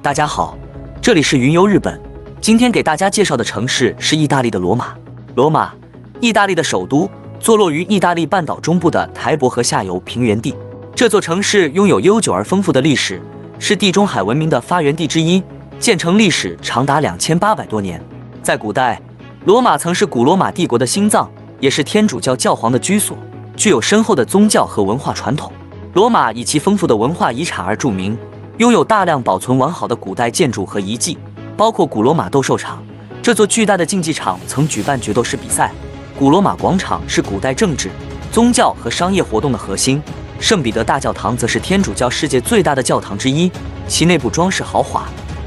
大家好，这里是云游日本。今天给大家介绍的城市是意大利的罗马。罗马，意大利的首都，坐落于意大利半岛中部的台伯河下游平原地。这座城市拥有悠久而丰富的历史，是地中海文明的发源地之一，建成历史长达2800多年。在古代，罗马曾是古罗马帝国的心脏，也是天主教教皇的居所，具有深厚的宗教和文化传统。罗马以其丰富的文化遗产而著名，拥有大量保存完好的古代建筑和遗迹，包括古罗马斗兽场。这座巨大的竞技场曾举办决斗士比赛。古罗马广场是古代政治、宗教和商业活动的核心。圣彼得大教堂则是天主教世界最大的教堂之一，其内部装饰豪华。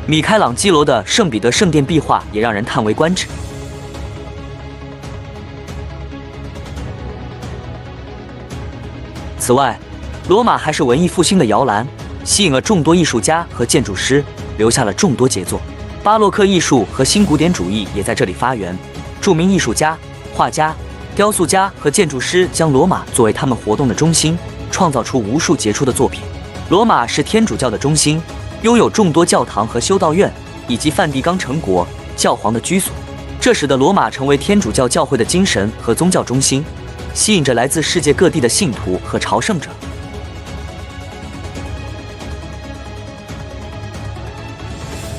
米开朗基罗的圣彼得圣殿壁画也让人叹为观止。此外，罗马还是文艺复兴的摇篮，吸引了众多艺术家和建筑师，留下了众多杰作。巴洛克艺术和新古典主义也在这里发源。著名艺术家、画家、雕塑家和建筑师将罗马作为他们活动的中心，创造出无数杰出的作品。罗马是天主教的中心，拥有众多教堂和修道院，以及梵蒂冈城国教皇的居所，这使得罗马成为天主教教会的精神和宗教中心，吸引着来自世界各地的信徒和朝圣者。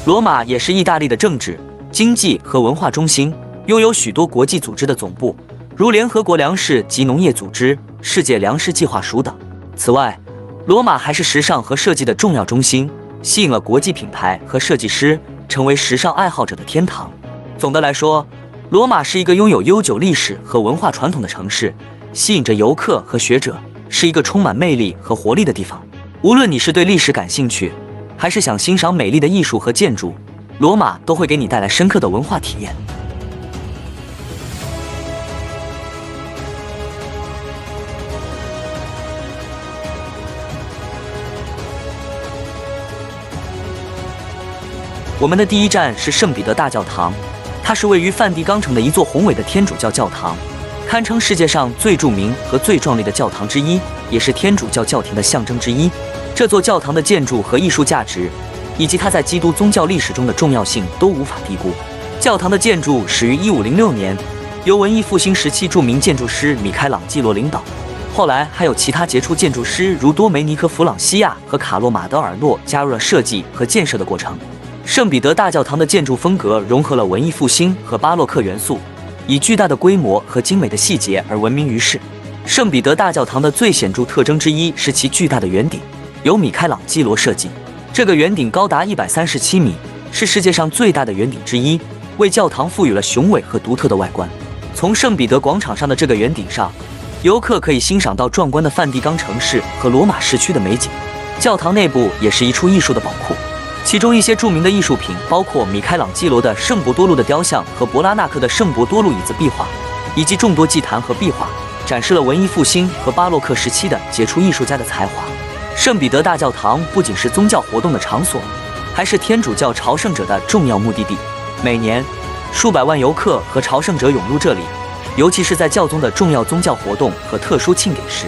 罗马也是意大利的政治、经济和文化中心，拥有许多国际组织的总部，如联合国粮食及农业组织、世界粮食计划署等。此外，罗马还是时尚和设计的重要中心，吸引了国际品牌和设计师，成为时尚爱好者的天堂。总的来说，罗马是一个拥有悠久历史和文化传统的城市，吸引着游客和学者，是一个充满魅力和活力的地方。无论你是对历史感兴趣，还是想欣赏美丽的艺术和建筑，罗马都会给你带来深刻的文化体验。我们的第一站是圣彼得大教堂，它是位于梵蒂冈城的一座宏伟的天主教教堂，堪称世界上最著名和最壮丽的教堂之一，也是天主教教廷的象征之一。这座教堂的建筑和艺术价值，以及它在基督宗教历史中的重要性都无法低估。教堂的建筑始于1506年，由文艺复兴时期著名建筑师米开朗基罗领导，后来还有其他杰出建筑师如多梅尼科·弗朗西亚和卡洛·马德尔诺加入了设计和建设的过程。圣彼得大教堂的建筑风格融合了文艺复兴和巴洛克元素，以巨大的规模和精美的细节而闻名于世。圣彼得大教堂的最显著特征之一是其巨大的圆顶，由米开朗基罗设计。这个圆顶高达137米，是世界上最大的圆顶之一，为教堂赋予了雄伟和独特的外观。从圣彼得广场上的这个圆顶上，游客可以欣赏到壮观的梵蒂冈城市和罗马市区的美景。教堂内部也是一处艺术的宝库，其中一些著名的艺术品包括米开朗基罗的圣伯多禄的雕像和伯拉纳克的圣伯多禄椅子壁画，以及众多祭坛和壁画，展示了文艺复兴和巴洛克时期的杰出艺术家的才华。圣彼得大教堂不仅是宗教活动的场所，还是天主教朝圣者的重要目的地。每年，数百万游客和朝圣者涌入这里，尤其是在教宗的重要宗教活动和特殊庆典时。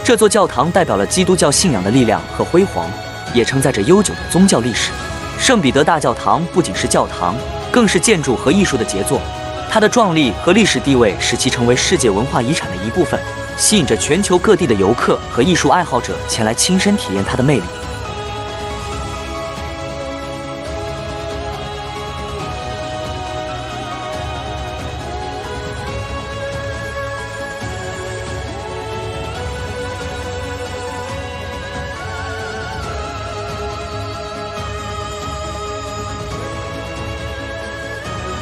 这座教堂代表了基督教信仰的力量和辉煌，也承载着悠久的宗教历史。圣彼得大教堂不仅是教堂，更是建筑和艺术的杰作。它的壮丽和历史地位使其成为世界文化遗产的一部分，吸引着全球各地的游客和艺术爱好者前来亲身体验它的魅力。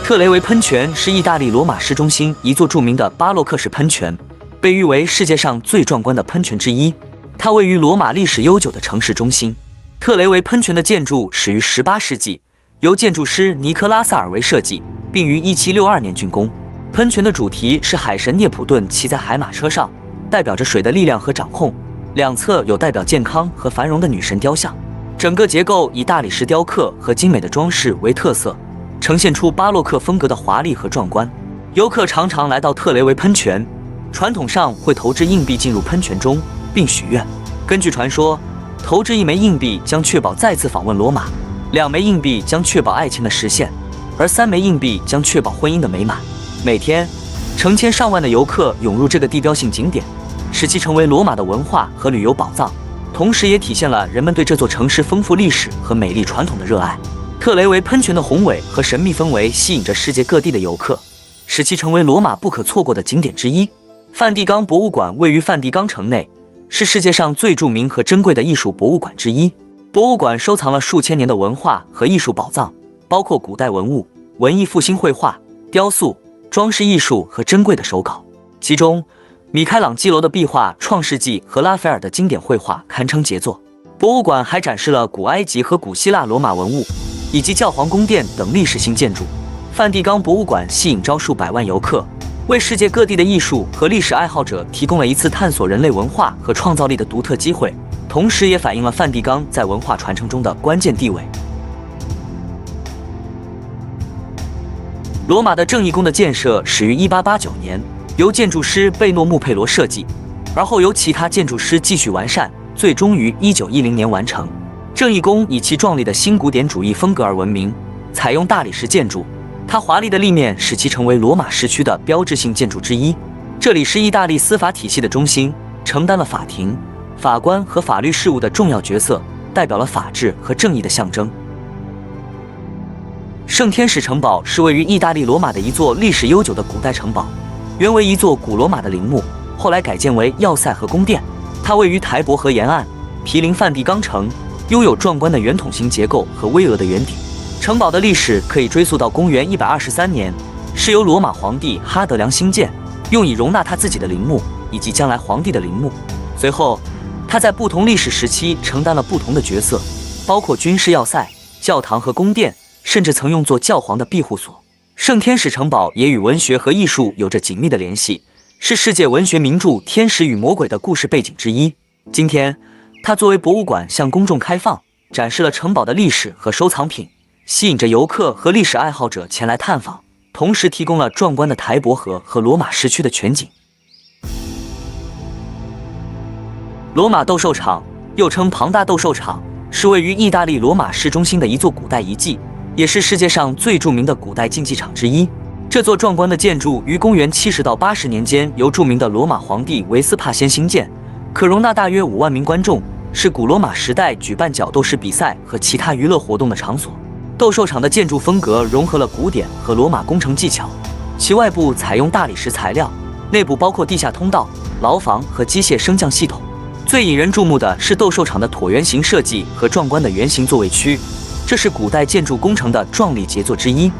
特雷维喷泉是意大利罗马市中心一座著名的巴洛克式喷泉，被誉为世界上最壮观的喷泉之一。它位于罗马历史悠久的城市中心。特雷维喷泉的建筑始于18世纪，由建筑师尼科拉萨尔维设计，并于1762年竣工。喷泉的主题是海神涅普顿骑在海马车上，代表着水的力量和掌控。两侧有代表健康和繁荣的女神雕像。整个结构以大理石雕刻和精美的装饰为特色，呈现出巴洛克风格的华丽和壮观。游客常常来到特雷维喷泉，传统上会投掷硬币进入喷泉中，并许愿。根据传说，投掷一枚硬币将确保再次访问罗马， 2枚硬币将确保爱情的实现，而3枚硬币将确保婚姻的美满。每天，成千上万的游客涌入这个地标性景点，使其成为罗马的文化和旅游宝藏，同时也体现了人们对这座城市丰富历史和美丽传统的热爱。特雷维喷泉的宏伟和神秘氛围吸引着世界各地的游客，使其成为罗马不可错过的景点之一。梵蒂冈博物馆位于梵蒂冈城内，是世界上最著名和珍贵的艺术博物馆之一。博物馆收藏了数千年的文化和艺术宝藏，包括古代文物、文艺复兴绘画、雕塑、装饰艺术和珍贵的手稿。其中，米开朗基罗的壁画《创世纪》和拉斐尔的经典绘画堪称杰作。博物馆还展示了古埃及和古希腊罗马文物，以及教皇宫殿等历史性建筑。梵蒂冈博物馆吸引着数百万游客，为世界各地的艺术和历史爱好者提供了一次探索人类文化和创造力的独特机会，同时也反映了梵蒂冈在文化传承中的关键地位。罗马的正义宫的建设始于1889年，由建筑师贝诺穆佩罗设计，而后由其他建筑师继续完善，最终于1910年完成。正义宫以其壮丽的新古典主义风格而闻名，采用大理石建筑，它华丽的立面使其成为罗马市区的标志性建筑之一。这里是意大利司法体系的中心，承担了法庭、法官和法律事务的重要角色，代表了法治和正义的象征。圣天使城堡是位于意大利罗马的一座历史悠久的古代城堡，原为一座古罗马的陵墓，后来改建为要塞和宫殿。它位于台伯河沿岸，毗邻梵蒂冈城，拥有壮观的圆筒形结构和巍峨的圆顶。城堡的历史可以追溯到公元123年，是由罗马皇帝哈德良兴建，用以容纳他自己的陵墓以及将来皇帝的陵墓。随后，他在不同历史时期承担了不同的角色，包括军事要塞、教堂和宫殿，甚至曾用作教皇的庇护所。圣天使城堡也与文学和艺术有着紧密的联系，是世界文学名著《天使与魔鬼》的故事背景之一。今天，它作为博物馆向公众开放，展示了城堡的历史和收藏品，吸引着游客和历史爱好者前来探访，同时提供了壮观的台伯河和罗马市区的全景。罗马斗兽场又称庞大斗兽场，是位于意大利罗马市中心的一座古代遗迹，也是世界上最著名的古代竞技场之一。这座壮观的建筑于公元70到80年间由著名的罗马皇帝维斯帕先兴建，可容纳大约5万名观众，是古罗马时代举办角斗士比赛和其他娱乐活动的场所。斗兽场的建筑风格融合了古典和罗马工程技巧，其外部采用大理石材料，内部包括地下通道、牢房和机械升降系统。最引人注目的是斗兽场的椭圆形设计和壮观的圆形座位区，这是古代建筑工程的壮丽杰作之一。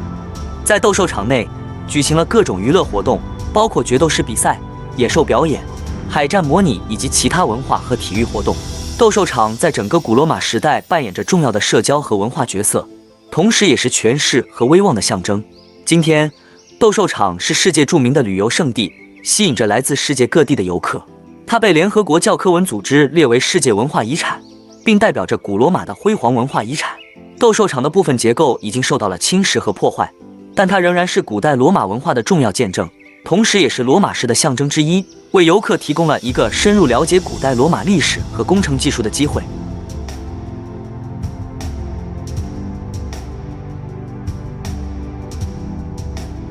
在斗兽场内举行了各种娱乐活动，包括决斗士比赛、野兽表演、海战模拟以及其他文化和体育活动。斗兽场在整个古罗马时代扮演着重要的社交和文化角色，同时也是权势和威望的象征。今天，斗兽场是世界著名的旅游胜地，吸引着来自世界各地的游客。它被联合国教科文组织列为世界文化遗产，并代表着古罗马的辉煌文化遗产。斗兽场的部分结构已经受到了侵蚀和破坏，但它仍然是古代罗马文化的重要见证，同时也是罗马式的象征之一，为游客提供了一个深入了解古代罗马历史和工程技术的机会。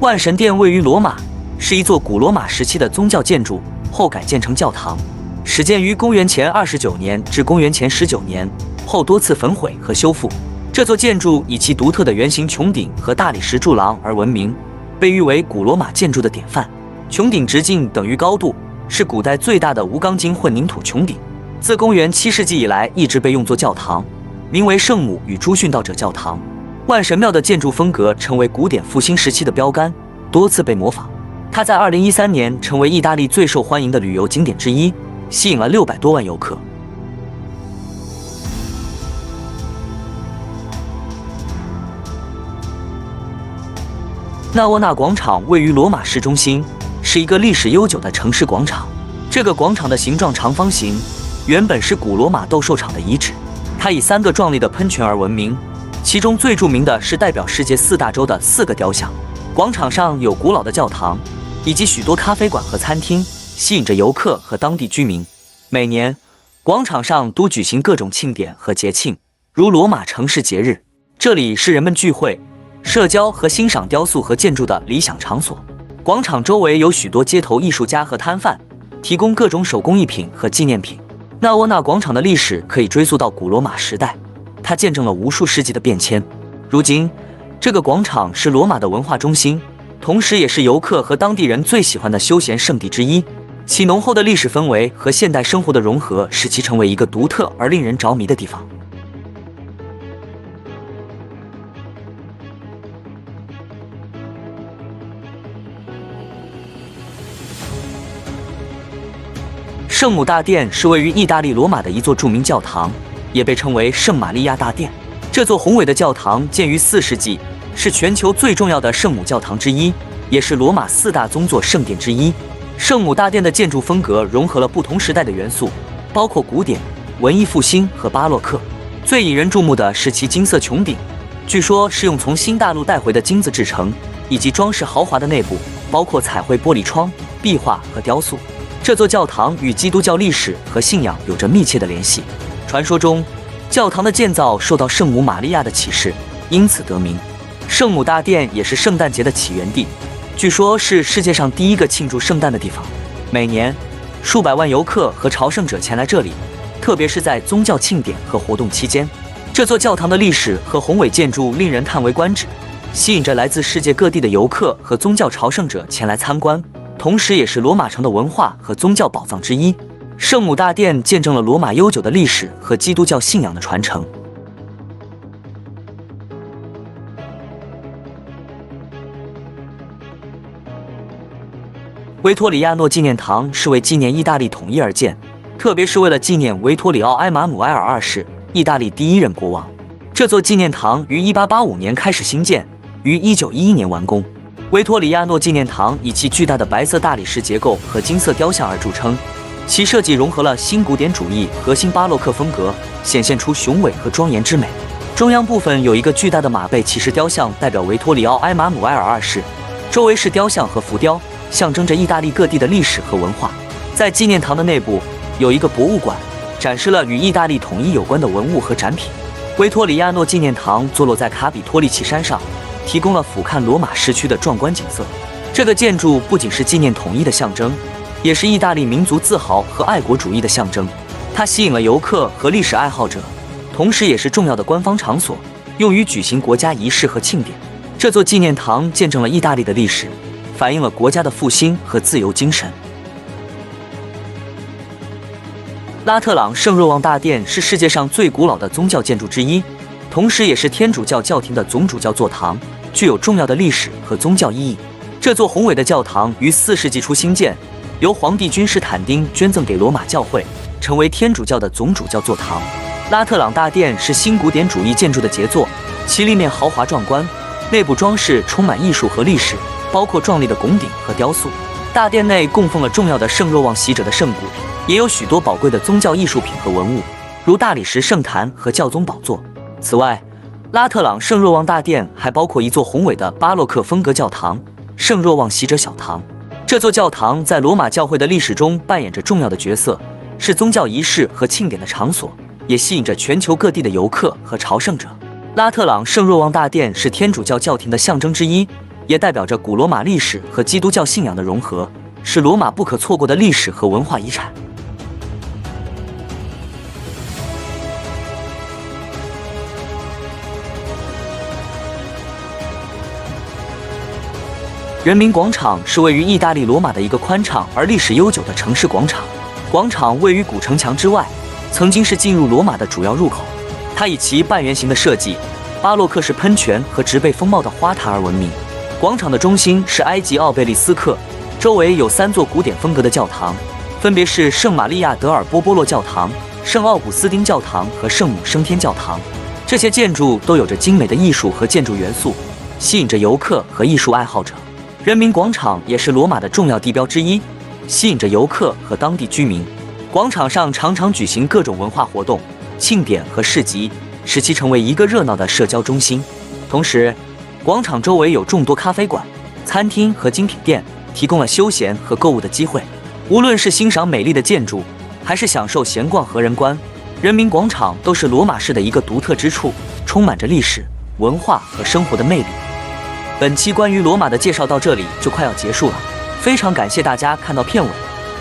万神殿位于罗马，是一座古罗马时期的宗教建筑，后改建成教堂，始建于公元前29年至公元前19年，后多次焚毁和修复。这座建筑以其独特的圆形穹顶和大理石柱廊而闻名，被誉为古罗马建筑的典范。穹顶直径等于高度，是古代最大的无钢筋混凝土穹顶，自公元7世纪以来一直被用作教堂，名为圣母与诸殉道者教堂。万神庙的建筑风格成为古典复兴时期的标杆，多次被模仿。它在2013年成为意大利最受欢迎的旅游景点之一，吸引了600多万游客。纳沃纳广场位于罗马市中心，是一个历史悠久的城市广场。这个广场的形状长方形，原本是古罗马斗兽场的遗址。它以3个壮丽的喷泉而闻名，其中最著名的是代表世界4大洲的4个雕像。广场上有古老的教堂，以及许多咖啡馆和餐厅，吸引着游客和当地居民。每年，广场上都举行各种庆典和节庆，如罗马城市节日。这里是人们聚会、社交和欣赏雕塑和建筑的理想场所。广场周围有许多街头艺术家和摊贩，提供各种手工艺品和纪念品。纳沃纳广场的历史可以追溯到古罗马时代，它见证了无数世纪的变迁。如今，这个广场是罗马的文化中心，同时也是游客和当地人最喜欢的休闲胜地之一。其浓厚的历史氛围和现代生活的融合，使其成为一个独特而令人着迷的地方。圣母大殿是位于意大利罗马的一座著名教堂，也被称为圣玛利亚大殿。这座宏伟的教堂建于4世纪，是全球最重要的圣母教堂之一，也是罗马4大宗座圣殿之一。圣母大殿的建筑风格融合了不同时代的元素，包括古典、文艺复兴和巴洛克。最引人注目的是其金色穹顶，据说是用从新大陆带回的金子制成，以及装饰豪华的内部，包括彩绘玻璃窗、壁画和雕塑。这座教堂与基督教历史和信仰有着密切的联系。传说中，教堂的建造受到圣母玛利亚的启示，因此得名。圣母大殿也是圣诞节的起源地，据说是世界上第一个庆祝圣诞的地方。每年，数百万游客和朝圣者前来这里，特别是在宗教庆典和活动期间。这座教堂的历史和宏伟建筑令人叹为观止，吸引着来自世界各地的游客和宗教朝圣者前来参观。同时也是罗马城的文化和宗教宝藏之一。圣母大殿见证了罗马悠久的历史和基督教信仰的传承。维托里亚诺纪念堂是为纪念意大利统一而建，特别是为了纪念维托里奥·埃马努埃尔2世，意大利第1任国王。这座纪念堂于1885年开始兴建，于1911年完工。维托里亚诺纪念堂以其巨大的白色大理石结构和金色雕像而著称，其设计融合了新古典主义和新巴洛克风格，显现出雄伟和庄严之美。中央部分有一个巨大的马背骑士雕像，代表维托里奥·埃马努埃尔2世，周围是雕像和浮雕，象征着意大利各地的历史和文化。在纪念堂的内部有一个博物馆，展示了与意大利统一有关的文物和展品。维托里亚诺纪念堂坐落在卡比托利奇山上，提供了俯瞰罗马市区的壮观景色。这个建筑不仅是纪念统一的象征，也是意大利民族自豪和爱国主义的象征。它吸引了游客和历史爱好者，同时也是重要的官方场所，用于举行国家仪式和庆典。这座纪念堂见证了意大利的历史，反映了国家的复兴和自由精神。拉特朗圣若望大殿是世界上最古老的宗教建筑之一，同时也是天主教教廷的总主教座堂，具有重要的历史和宗教意义。这座宏伟的教堂于4世纪初兴建，由皇帝君士坦丁捐赠给罗马教会，成为天主教的总主教座堂。拉特朗大殿是新古典主义建筑的杰作，其立面豪华壮观，内部装饰充满艺术和历史，包括壮丽的拱顶和雕塑。大殿内供奉了重要的圣若望洗者的圣骨，也有许多宝贵的宗教艺术品和文物，如大理石圣坛和教宗宝座。此外，拉特朗圣若望大殿还包括一座宏伟的巴洛克风格教堂——圣若望洗者小堂。这座教堂在罗马教会的历史中扮演着重要的角色，是宗教仪式和庆典的场所，也吸引着全球各地的游客和朝圣者。拉特朗圣若望大殿是天主教教廷的象征之一，也代表着古罗马历史和基督教信仰的融合，是罗马不可错过的历史和文化遗产。人民广场是位于意大利罗马的一个宽敞而历史悠久的城市广场。广场位于古城墙之外，曾经是进入罗马的主要入口。它以其半圆形的设计、巴洛克式喷泉和植被丰茂的花坛而闻名。广场的中心是埃及奥贝利斯克，周围有3座古典风格的教堂，分别是圣玛利亚德尔波波洛教堂、圣奥古斯丁教堂和圣母升天教堂。这些建筑都有着精美的艺术和建筑元素，吸引着游客和艺术爱好者。人民广场也是罗马的重要地标之一，吸引着游客和当地居民。广场上常常举行各种文化活动、庆典和市集，使其成为一个热闹的社交中心。同时，广场周围有众多咖啡馆、餐厅和精品店，提供了休闲和购物的机会。无论是欣赏美丽的建筑，还是享受闲逛和人观，人民广场都是罗马市的一个独特之处，充满着历史、文化和生活的魅力。本期关于罗马的介绍到这里就快要结束了，非常感谢大家看到片尾。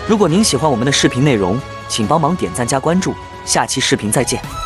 如果您喜欢我们的视频内容，请帮忙点赞加关注，下期视频再见。